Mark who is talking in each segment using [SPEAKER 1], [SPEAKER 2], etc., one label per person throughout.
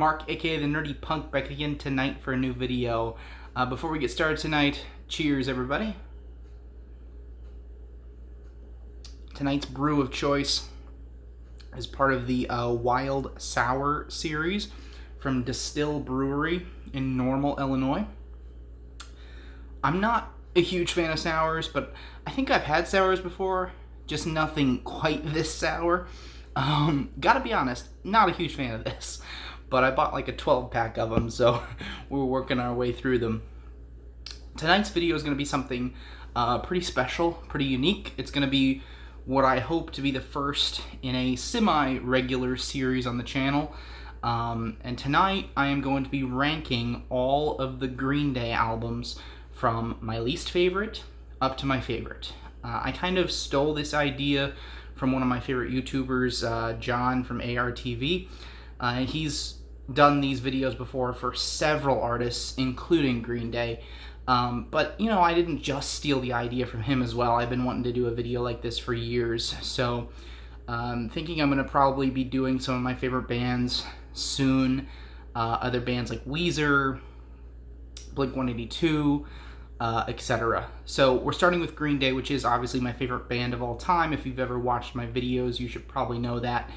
[SPEAKER 1] Mark, aka the Nerdy Punk, back again tonight for a new video. Before we get started tonight, cheers everybody. Tonight's brew of choice is part of the Wild Sour series from Distill Brewery in Normal, Illinois. I'm not a huge fan of sours, but I think I've had sours before, just nothing quite this sour. Gotta be honest, not a huge fan of this, but I bought like a 12-pack of them, so we're working our way through them. Tonight's video is going to be something pretty special, pretty unique. It's going to be what I hope to be the first in a semi-regular series on the channel. And tonight I am going to be ranking all of the Green Day albums from my least favorite up to my favorite. I kind of stole this idea from one of my favorite YouTubers, John from ARTV. He's done these videos before for several artists, including Green Day. But, you know, I didn't just steal the idea from him as well. I've been wanting to do a video like this for years. So, thinking I'm going to probably be doing some of my favorite bands soon. Other bands like Weezer, Blink-182, etc. So we're starting with Green Day, which is obviously my favorite band of all time. If you've ever watched my videos, you should probably know that.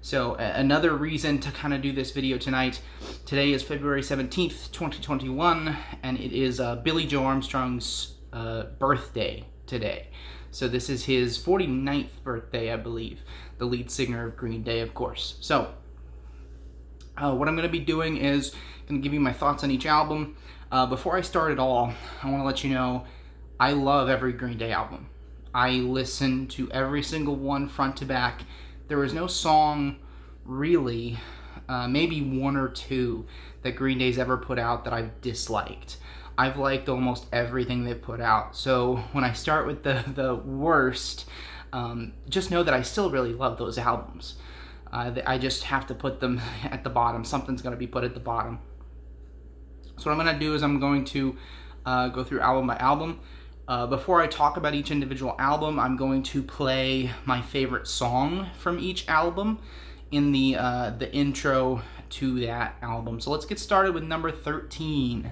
[SPEAKER 1] So another reason to kind of do this video tonight. Today is February 17th, 2021, and it is Billie Joe Armstrong's birthday today. So this is his 49th birthday, I believe. The lead singer of Green Day, of course. So what I'm going to be doing is going to give you my thoughts on each album. Before I start at all, I want to let you know I love every Green Day album. I listen to every single one front to back. There is no song, really, maybe one or two, that Green Day's ever put out that I've disliked. I've liked almost everything they've put out. So when I start with the worst, just know that I still really love those albums. I just have to put them at the bottom. Something's going to be put at the bottom. So what I'm going to do is I'm going to go through album by album. Before I talk about each individual album, I'm going to play my favorite song from each album in the intro to that album. So let's get started with number 13.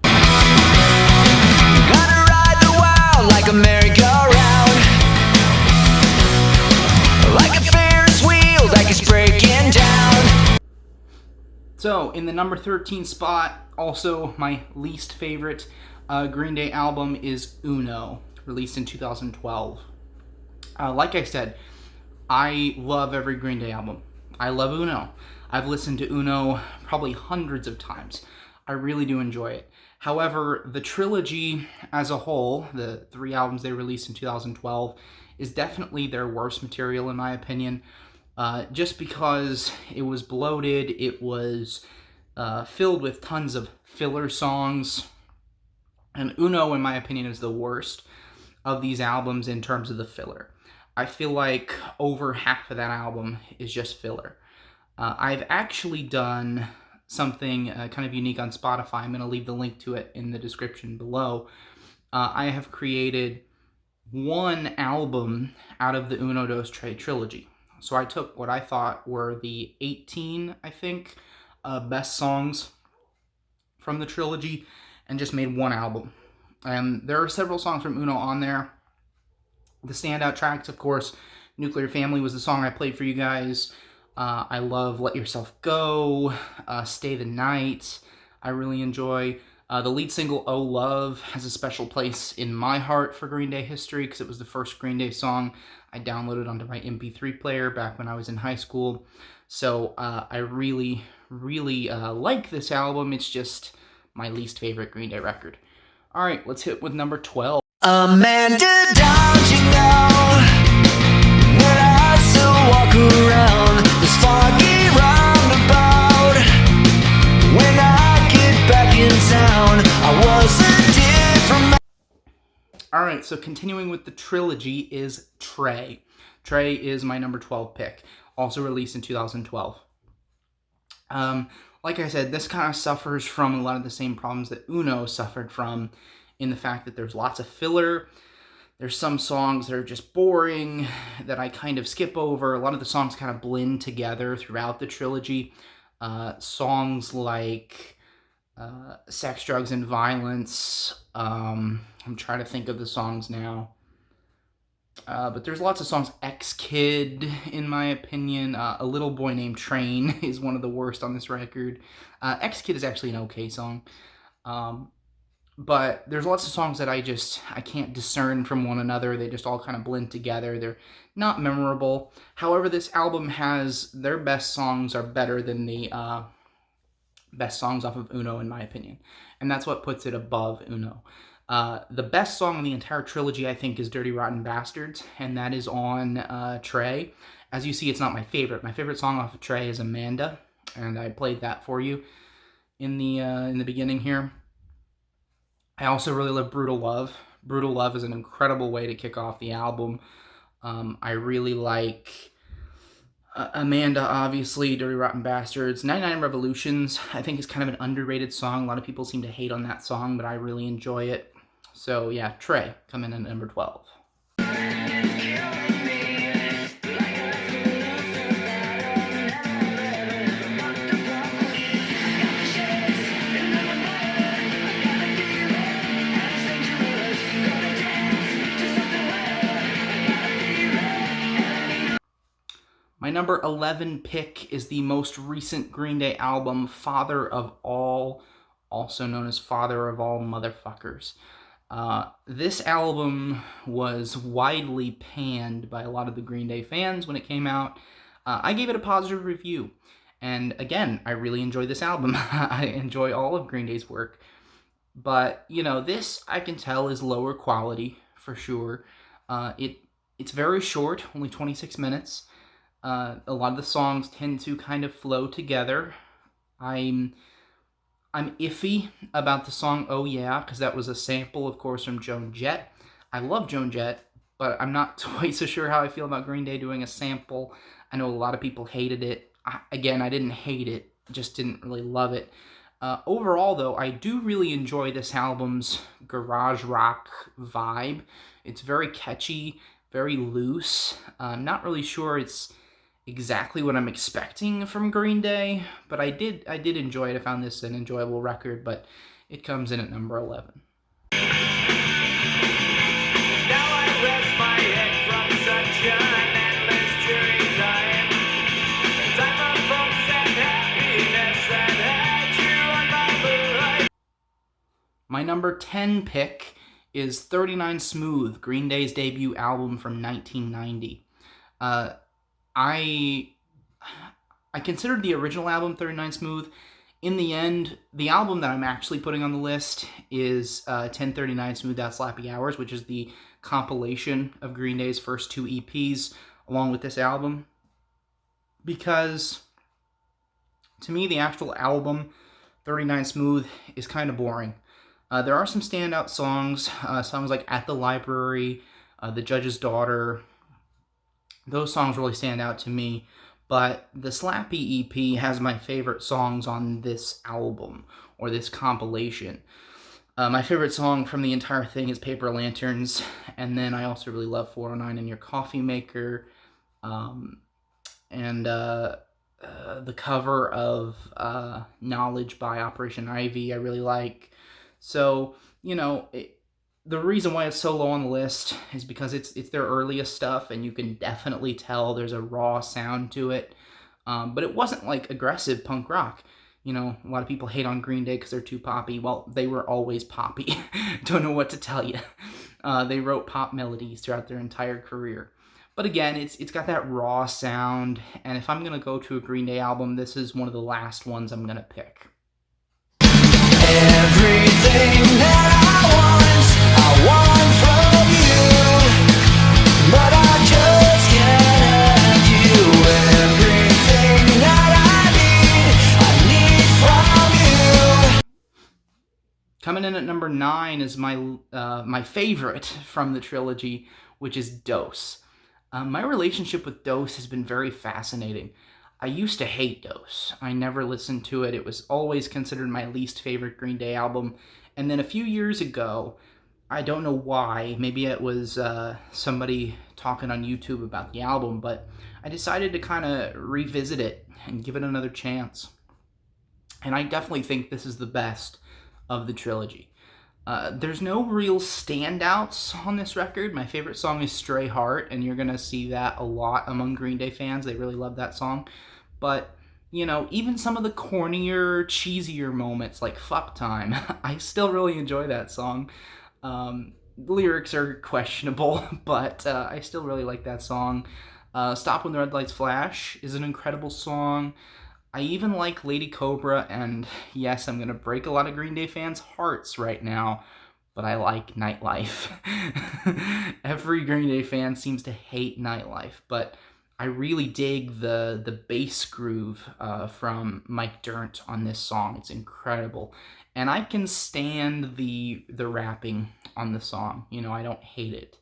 [SPEAKER 2] Gotta ride the wild like a merry-go-round, like a Ferris wheel that keeps breaking down.
[SPEAKER 1] So in the number 13 spot, also my least favorite Green Day album is Uno, released in 2012. Like I said, I love every Green Day album. I love Uno. I've listened to Uno probably hundreds of times. I really do enjoy it. However, the trilogy as a whole, the 3 albums they released in 2012, is definitely their worst material in my opinion. Just because it was bloated, it was filled with tons of filler songs. And Uno, in my opinion, is the worst of these albums in terms of the filler. I feel like over half of that album is just filler. I've actually done something kind of unique on Spotify. I'm going to leave the link to it in the description below. I have created one album out of the Uno Dos Trey trilogy. So I took what I thought were the 18, I think, best songs from the trilogy and just made one album. And there are several songs from Uno on there. The standout tracks, of course, Nuclear Family was the song I played for you guys. I love Let Yourself Go, Stay the Night, I really enjoy. The lead single, Oh Love, has a special place in my heart for Green Day history because it was the first Green Day song I downloaded onto my MP3 player back when I was in high school. So I really, really like this album. It's just my least favorite Green Day record. All right, let's hit with number 12.
[SPEAKER 2] Amanda, don't you know that I still walk around this foggy roundabout? When I get back in town, I was a different man.
[SPEAKER 1] All right, so continuing with the trilogy is Trey. Trey is my number 12 pick, also released in 2012. Like I said, this kind of suffers from a lot of the same problems that Uno suffered from, in the fact that there's lots of filler. There's some songs that are just boring, that I kind of skip over. A lot of the songs kind of blend together throughout the trilogy. Songs like Sex, Drugs, and Violence. I'm trying to think of the songs now. But there's lots of songs. X-Kid, in my opinion. A Little Boy Named Train is one of the worst on this record. X-Kid is actually an okay song. But there's lots of songs that I can't discern from one another. They just all kind of blend together. They're not memorable. However, this album has their best songs are better than the best songs off of Uno, in my opinion. And that's what puts it above Uno. The best song in the entire trilogy, I think, is Dirty Rotten Bastards, and that is on Trey. As you see, it's not my favorite. My favorite song off of Trey is Amanda, and I played that for you in the beginning here. I also really love Brutal Love. Brutal Love is an incredible way to kick off the album. I really like Amanda, obviously, Dirty Rotten Bastards. 99 Revolutions, I think, is kind of an underrated song. A lot of people seem to hate on that song, but I really enjoy it. So, yeah, Trey, coming in at number 12. My number 11 pick is the most recent Green Day album, Father of All, also known as Father of All Motherfuckers. This album was widely panned by a lot of the Green Day fans when it came out. I gave it a positive review. And again, I really enjoy this album. I enjoy all of Green Day's work. But, this, I can tell, is lower quality, for sure. It's very short, only 26 minutes. A lot of the songs tend to kind of flow together. I'm iffy about the song Oh Yeah, because that was a sample, of course, from Joan Jett. I love Joan Jett, but I'm not quite so sure how I feel about Green Day doing a sample. I know a lot of people hated it. I didn't hate it, just didn't really love it. Overall, though, I do really enjoy this album's garage rock vibe. It's very catchy, very loose. I'm not really sure it's exactly what I'm expecting from Green Day, but I did enjoy it. I found this an enjoyable record, but it comes in at number 11. My number 10 pick is 39 Smooth, Green Day's debut album from 1990. I considered the original album 39 Smooth. In the end, the album that I'm actually putting on the list is 1039 Smooth Out Slappy Hours, which is the compilation of Green Day's first two EPs along with this album. Because to me, the actual album 39 Smooth is kind of boring. There are some standout songs, songs like At the Library, The Judge's Daughter. Those songs really stand out to me, but the Slappy EP has my favorite songs on this album, or this compilation. My favorite song from the entire thing is Paper Lanterns, and then I also really love 409 in Your Coffee Maker, and the cover of Knowledge by Operation Ivy I really like. So, the reason why it's so low on the list is because it's their earliest stuff, and you can definitely tell there's a raw sound to it. But it wasn't like aggressive punk rock. A lot of people hate on Green Day because they're too poppy. Well, they were always poppy. Don't know what to tell you. They wrote pop melodies throughout their entire career. But again, it's got that raw sound, and if I'm going to go to a Green Day album, this is one of the last ones I'm going to pick.
[SPEAKER 2] Everything that I want from you, but I just can't have you. Everything that I need from you.
[SPEAKER 1] Coming in at number 9 is my favorite from the trilogy, which is Dose. My relationship with Dose has been very fascinating. I used to hate Dose. I never listened to it. It was always considered my least favorite Green Day album. And then a few years ago, I don't know why, maybe it was somebody talking on YouTube about the album, but I decided to kind of revisit it and give it another chance. and I definitely think this is the best of the trilogy. There's no real standouts on this record. My favorite song is Stray Heart, and you're going to see that a lot among Green Day fans. They really love that song. But, you know, even some of the cornier, cheesier moments like Fuck Time, I still really enjoy that song. The lyrics are questionable, but I still really like that song. Stop When the Red Lights Flash is an incredible song. I even like Lady Cobra, and yes, I'm going to break a lot of Green Day fans' hearts right now, but I like Nightlife. Every Green Day fan seems to hate Nightlife, but I really dig the bass groove from Mike Dirnt on this song. It's incredible. And I can stand the rapping on the song. You know, I don't hate it.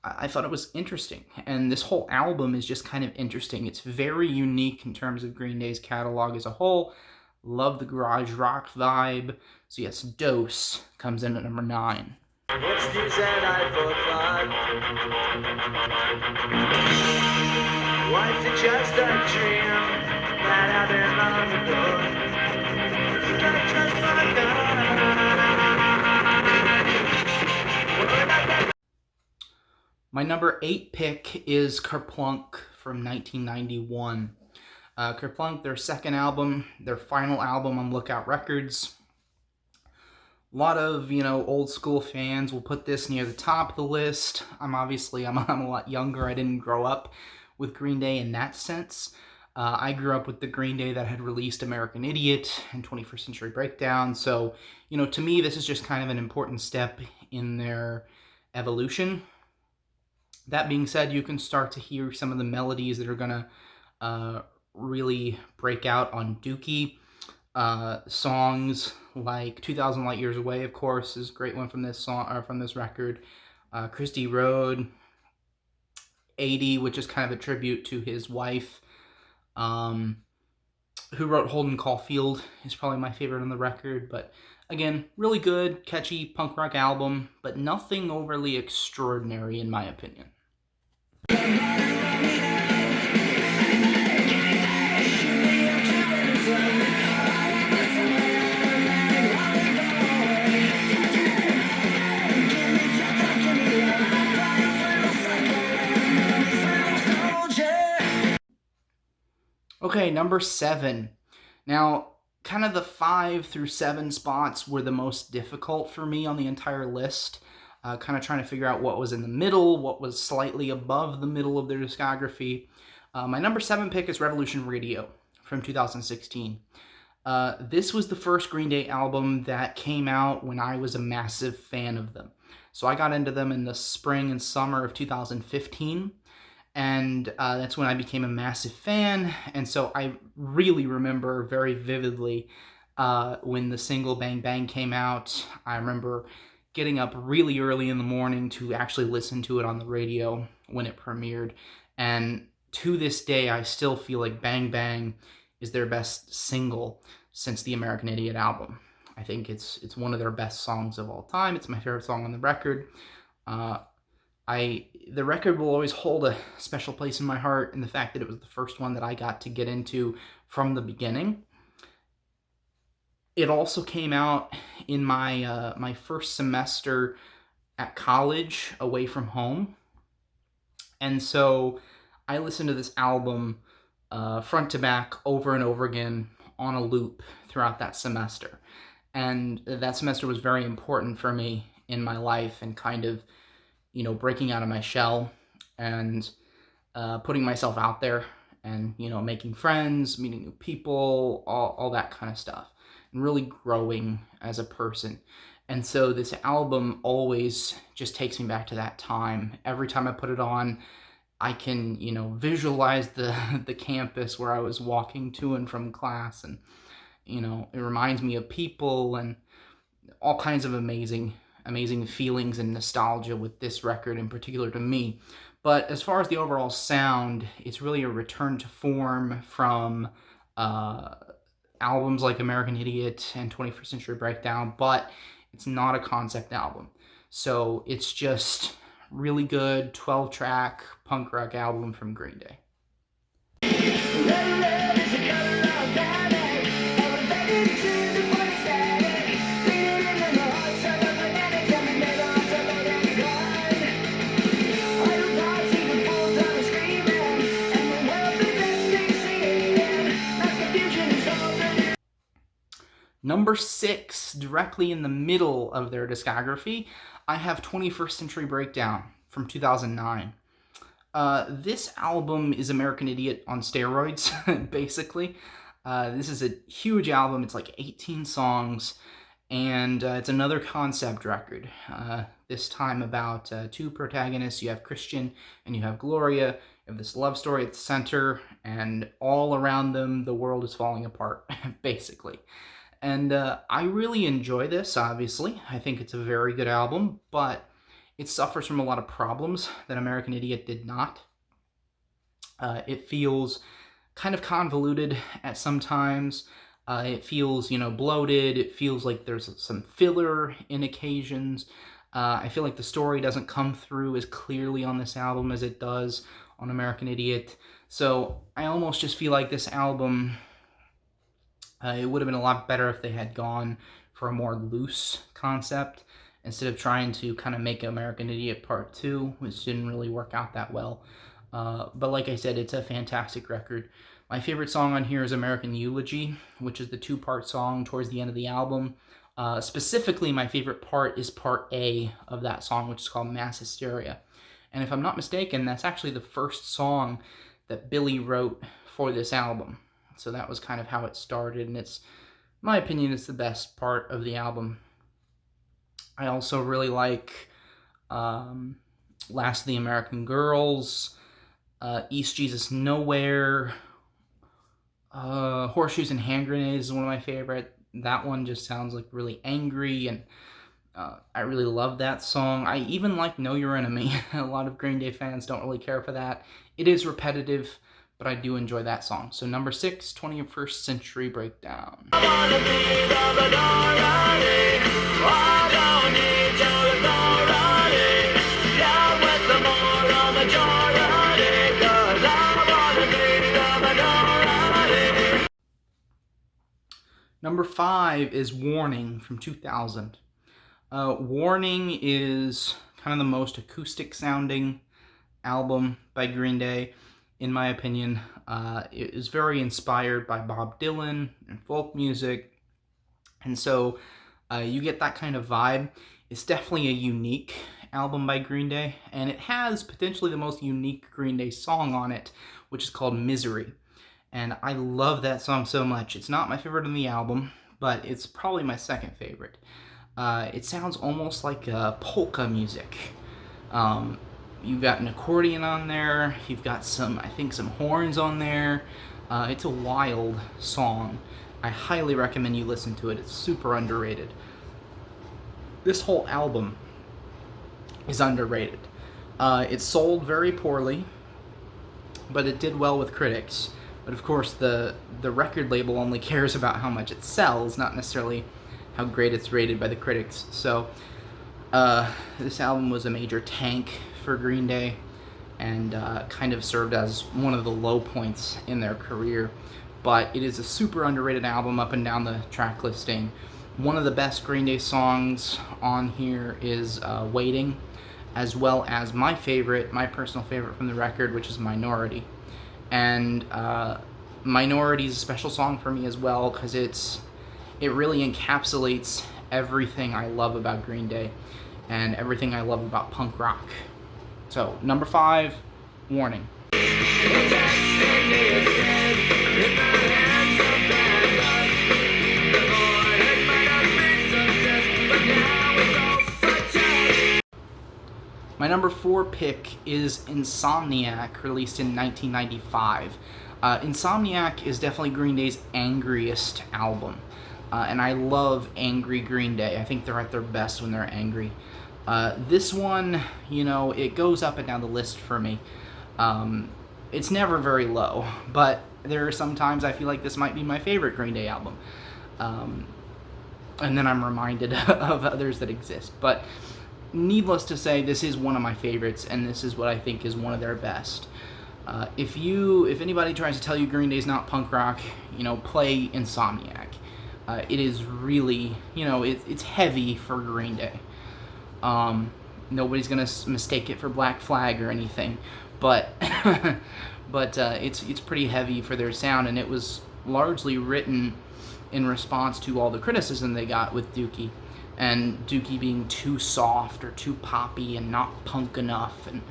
[SPEAKER 1] I thought it was interesting, and this whole album is just kind of interesting. It's very unique in terms of Green Day's catalog as a whole. Love the garage rock vibe. So yes, Dose comes in at number 9.
[SPEAKER 2] It's news and I thought was it just a dream that happened long ago? You gotta trust my God.
[SPEAKER 1] My number 8 pick is Kerplunk from 1991. Kerplunk, their second album, their final album on Lookout Records. A lot of, you know, old school fans will put this near the top of the list. I'm a lot younger. I didn't grow up with Green Day in that sense. I grew up with the Green Day that had released American Idiot and 21st Century Breakdown. So, you know, to me, this is just kind of an important step in their evolution. That being said, you can start to hear some of the melodies that are going to really break out on Dookie. Songs like 2,000 Light Years Away, of course, is a great one from this song or from this record. Christy Road, 80, which is kind of a tribute to his wife, who wrote Holden Caulfield, is probably my favorite on the record. But again, really good, catchy punk rock album, but nothing overly extraordinary in my opinion. Okay, number 7. Now, kind of the 5 through 7 spots were the most difficult for me on the entire list. Kind of trying to figure out what was in the middle, what was slightly above the middle of their discography. My number 7 pick is Revolution Radio from 2016. This was the first Green Day album that came out when I was a massive fan of them. So I got into them in the spring and summer of 2015. And that's when I became a massive fan. And so I really remember very vividly when the single Bang Bang came out. I remember getting up really early in the morning to actually listen to it on the radio when it premiered. And to this day, I still feel like Bang Bang is their best single since the American Idiot album. I think it's one of their best songs of all time. It's my favorite song on the record. The record will always hold a special place in my heart, and the fact that it was the first one that I got to get into from the beginning. It also came out in my my first semester at college away from home, and so I listened to this album front to back over and over again on a loop throughout that semester, and that semester was very important for me in my life and kind of, you know, breaking out of my shell and putting myself out there and, you know, making friends, meeting new people, all that kind of stuff, and really growing as a person. And so this album always just takes me back to that time. Every time I put it on, I can, you know, visualize the campus where I was walking to and from class, and, you know, it reminds me of people and all kinds of amazing feelings and nostalgia with this record in particular to me. But as far as the overall sound, it's really a return to form from albums like American Idiot and 21st Century Breakdown, but it's not a concept album. So it's just really good 12-track punk rock album from Green Day. Number 6, directly in the middle of their discography, I have 21st Century Breakdown from 2009. This album is American Idiot on steroids, basically. This is a huge album. It's like 18 songs, and it's another concept record. This time about two protagonists. You have Christian and you have Gloria. You have this love story at the center, and all around them, the world is falling apart, basically. And I really enjoy this, obviously. I think it's a very good album, but it suffers from a lot of problems that American Idiot did not. It feels kind of convoluted at some times. It feels, bloated. It feels like there's some filler in occasions. I feel like the story doesn't come through as clearly on this album as it does on American Idiot. So I almost just feel like this album, it would have been a lot better if they had gone for a more loose concept instead of trying to kind of make American Idiot Part 2, which didn't really work out that well. But like I said, it's a fantastic record. My favorite song on here is American Eulogy, which is the 2-part song towards the end of the album. Specifically, my favorite part is part A of that song, which is called Mass Hysteria. And if I'm not mistaken, that's actually the first song that Billy wrote for this album. So that was kind of how it started, and it's, in my opinion, it's the best part of the album. I also really like Last of the American Girls, East Jesus Nowhere, Horseshoes and Hand Grenades is one of my favorite. That one just sounds like really angry, and I really love that song. I even like Know Your Enemy. A lot of Green Day fans don't really care for that. It is repetitive, but I do enjoy that song. So number 6, 21st Century Breakdown. Number 5 is Warning from 2000. Warning is kind of the most acoustic sounding album by Green Day, in my opinion. It is very inspired by Bob Dylan and folk music, and so you get that kind of vibe. It's definitely a unique album by Green Day, and it has potentially the most unique Green Day song on it, which is called Misery. And I love that song so much. It's not my favorite on the album, but it's probably my second favorite. It sounds almost like polka music. You've got an accordion on there. You've got some horns on there. It's a wild song. I highly recommend you listen to it. It's super underrated. This whole album is underrated. It sold very poorly, but it did well with critics. But of course, the record label only cares about how much it sells, not necessarily how great it's rated by the critics. So this album was a major tank for Green Day, and kind of served as one of the low points in their career. But it is a super underrated album up and down the track listing. One of the best Green Day songs on here is Waiting, as well as my personal favorite from the record, which is Minority. And Minority is a special song for me as well, because it really encapsulates everything I love about Green Day and everything I love about punk rock. So, number 5, Warning. My number 4 pick is Insomniac, released in 1995. Insomniac is definitely Green Day's angriest album. And I love angry Green Day. I think they're at their best when they're angry. This one, it goes up and down the list for me. It's never very low, but there are some times I feel like this might be my favorite Green Day album. And then I'm reminded of others that exist. But needless to say, this is one of my favorites, and this is what I think is one of their best. If anybody tries to tell you Green Day's not punk rock, play Insomniac. It is really, it's heavy for Green Day. Nobody's gonna mistake it for Black Flag or anything, but it's pretty heavy for their sound, and it was largely written in response to all the criticism they got with Dookie, and Dookie being too soft or too poppy and not punk enough and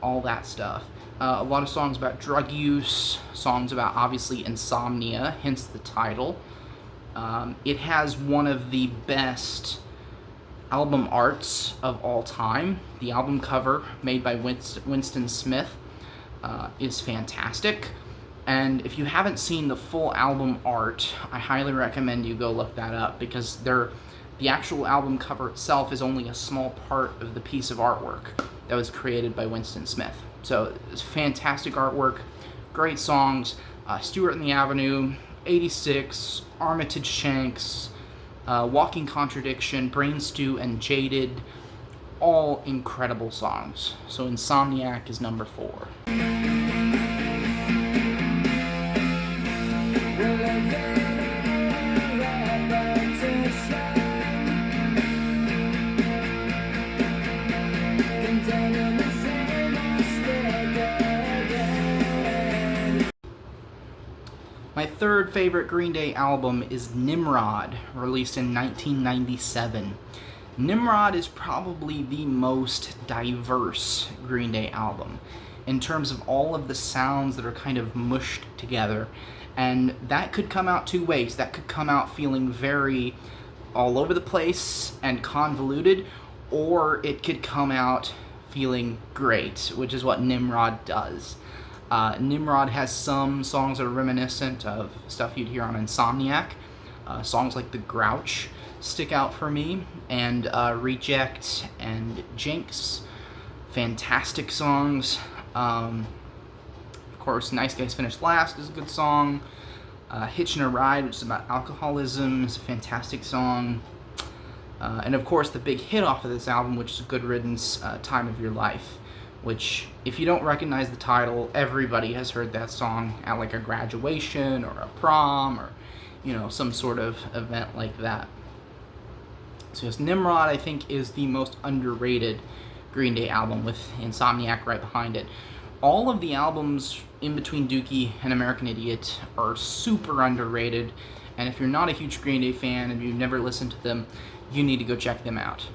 [SPEAKER 1] all that stuff. A lot of songs about drug use, songs about obviously insomnia, hence the title. It has one of the best album arts of all time. The album cover, made by Winston Smith, is fantastic. And if you haven't seen the full album art, I highly recommend you go look that up, because the actual album cover itself is only a small part of the piece of artwork that was created by Winston Smith. So it's fantastic artwork, great songs. Stewart and the Avenue, 86, Armitage Shanks, Walking Contradiction, Brain Stew, and Jaded, all incredible songs. So Insomniac is number 4. My third favorite Green Day album is Nimrod, released in 1997. Nimrod is probably the most diverse Green Day album in terms of all of the sounds that are kind of mushed together. And that could come out two ways. That could come out feeling very all over the place and convoluted, or it could come out feeling great, which is what Nimrod does. Nimrod has some songs that are reminiscent of stuff you'd hear on Insomniac. Songs like The Grouch stick out for me, and Reject and Jinx. Fantastic songs. Of course, Nice Guys Finish Last is a good song. Hitchin' a Ride, which is about alcoholism, is a fantastic song. And of course, the big hit off of this album, which is Good Riddance, Time of Your Life, which, if you don't recognize the title, everybody has heard that song at like a graduation or a prom or, some sort of event like that. So yes, Nimrod, I think, is the most underrated Green Day album, with Insomniac right behind it. All of the albums in between Dookie and American Idiot are super underrated, and if you're not a huge Green Day fan and you've never listened to them, you need to go check them out.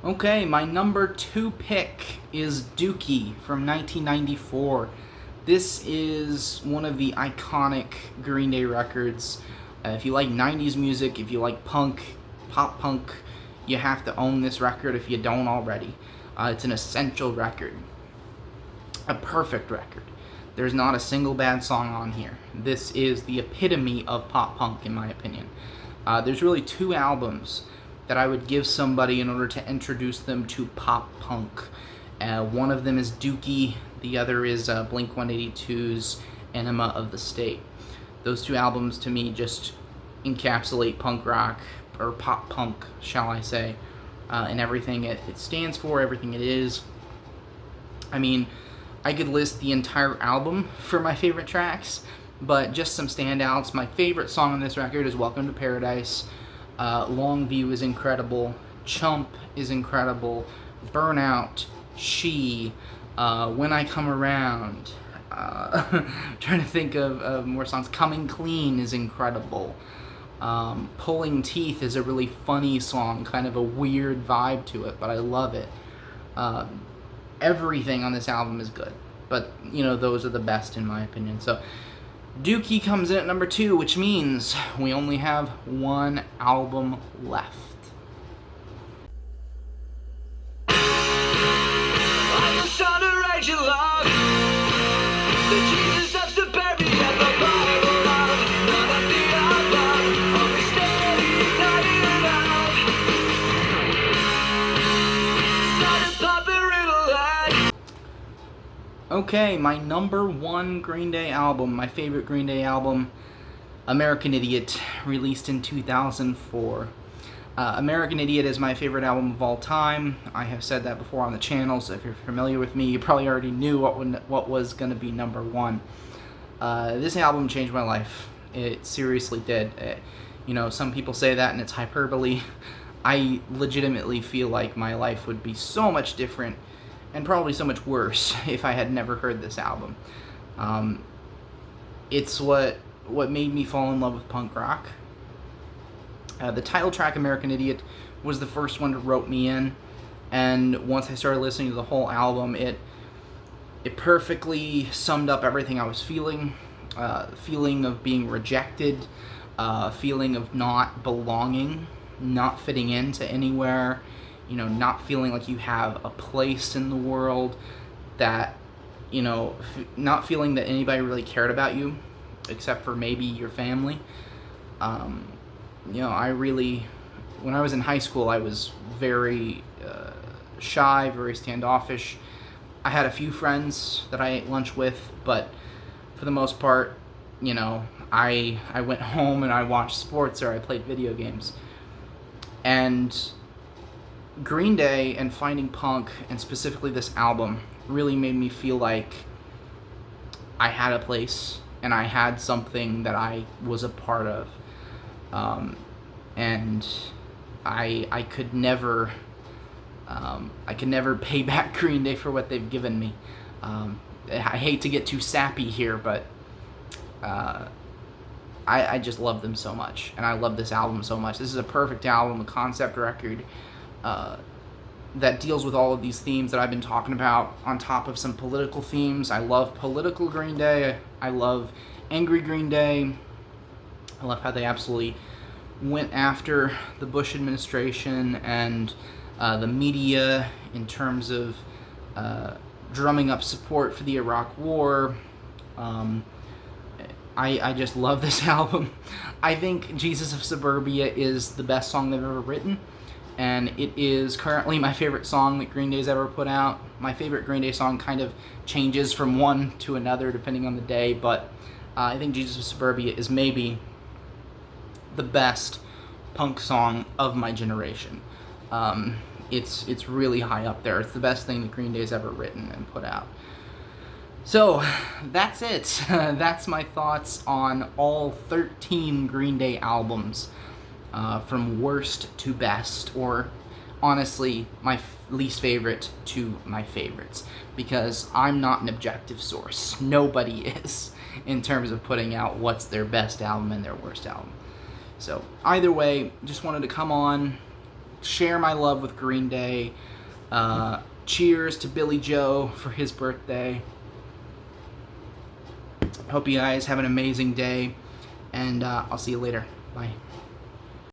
[SPEAKER 1] Okay, my number 2 pick is Dookie from 1994. This is one of the iconic Green Day records. If you like 90s music, if you like punk, pop punk, you have to own this record if you don't already. It's an essential record. A perfect record. There's not a single bad song on here. This is the epitome of pop punk, in my opinion. There's really 2 albums that I would give somebody in order to introduce them to pop punk. One of them is Dookie, the other is Blink-182's Enema of the State. Those 2 albums, to me, just encapsulate punk rock, or pop punk, shall I say, and everything it stands for, everything it is. I mean, I could list the entire album for my favorite tracks, but just some standouts. My favorite song on this record is Welcome to Paradise. Longview is incredible. Chump is incredible. Burnout, She, When I Come Around. Trying to think of more songs. Coming Clean is incredible. Pulling Teeth is a really funny song, kind of a weird vibe to it, but I love it. Everything on this album is good, but those are the best in my opinion. So Dookie comes in at number 2, which means we only have 1 album left.
[SPEAKER 2] I'm just trying to write your love. The Jesus has to bury at the bottom of none of the above. Only steady, tidy enough. Started popping riddle light.
[SPEAKER 1] Okay, my number 1 Green Day album, my favorite Green Day album, American Idiot, released in 2004. American Idiot is my favorite album of all time. I have said that before on the channel, so if you're familiar with me, you probably already knew what was going to be number 1. This album changed my life. It seriously did. Some people say that and it's hyperbole. I legitimately feel like my life would be so much different and probably so much worse if I had never heard this album. It's what made me fall in love with punk rock. The title track, American Idiot, was the first one to rope me in, and once I started listening to the whole album, it perfectly summed up everything I was feeling. Feeling of being rejected, feeling of not belonging, not fitting into anywhere, not feeling like you have a place in the world, that, not feeling that anybody really cared about you, except for maybe your family. When I was in high school, I was very shy, very standoffish. I had a few friends that I ate lunch with, but for the most part, I went home and I watched sports or I played video games. And Green Day and finding punk, and specifically this album, really made me feel like I had a place and I had something that I was a part of. And I could never pay back Green Day for what they've given me. I hate to get too sappy here, but I just love them so much, and I love this album so much. This is a perfect album, a concept record that deals with all of these themes that I've been talking about, on top of some political themes. I love political Green Day. I love angry Green Day. I love how they absolutely went after the Bush administration and the media in terms of drumming up support for the Iraq War. I just love this album. I think Jesus of Suburbia is the best song they've ever written, and it is currently my favorite song that Green Day's ever put out. My favorite Green Day song kind of changes from one to another depending on the day, but I think Jesus of Suburbia is maybe the best punk song of my generation. It's really high up there. It's the best thing that Green Day's ever written and put out. So, that's it. That's my thoughts on all 13 Green Day albums, from worst to best, or honestly, my least favorite to my favorites, because I'm not an objective source. Nobody is, in terms of putting out what's their best album and their worst album. So, either way, just wanted to come on, share my love with Green Day. Cheers to Billy Joe for his birthday. Hope you guys have an amazing day, and I'll see you later. Bye.